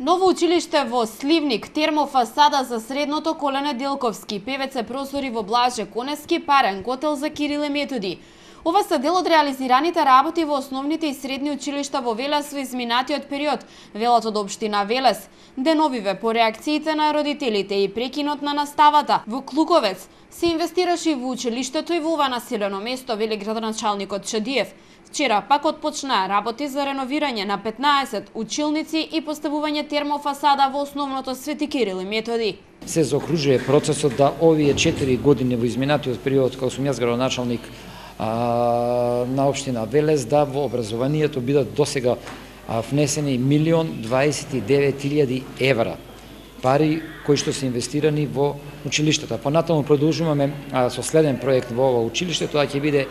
Ново училиште во Сливник, термофасада за средното Колене Делковски, ПВЦ прозори во Блаже Конески, парен котел за Кирил и Методи. Ова се дел од реализираните работи во основните и средни училишта во Велес во изминатиот период, велат од општина Велес. Деновиве по реакциите на родителите и прекинот на наставата во Клуковец се инвестираше и во училиштето и во ова населено место, вели градоначалникот Чадиев. Вчера пак отпочнаа работи за реновирање на 15 училници и поставување термофасада во основното Свети Кирил и Методи. Се заокружува процесот да овие 4 години во изминатиот период, кога сум јас градоначалник на општина Велес, да во образованието бидат досега внесени 1.029.000 евра пари кои што се инвестирани во училиштата. Понатаму продолжуваме со следен проект во ова училиште, тоа ќе биде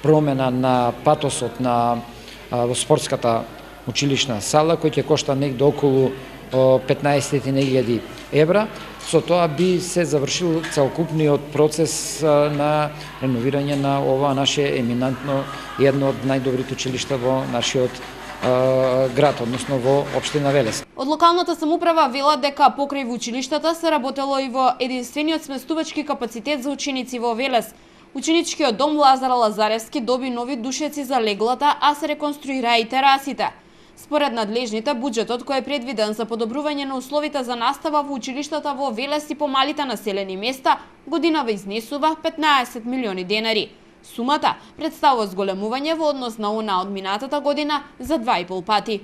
промена на патосот во спортската училишна сала, кој ќе кошта негде околу 15.000 евра. Со тоа би се завршил целокупниот процес на реновирање на ова наше еминентно едно од најдобрите училишта во нашиот град, односно во општина Велес. Од локалната самоуправа велат дека покрај во училиштата се работело и во единствениот сместувачки капацитет за ученици во Велес. Ученичкиот дом Лазар Лазаревски доби нови душеци за леглата, а се реконструира и терасите. Според надлежните, буџетот кој е предвиден за подобрување на условите за настава во училиштата во Велес и помалите населени места годинава изнесува 15 милиони денари. Сумата представува зголемување во однос на она од минатата година за 2,5 пати.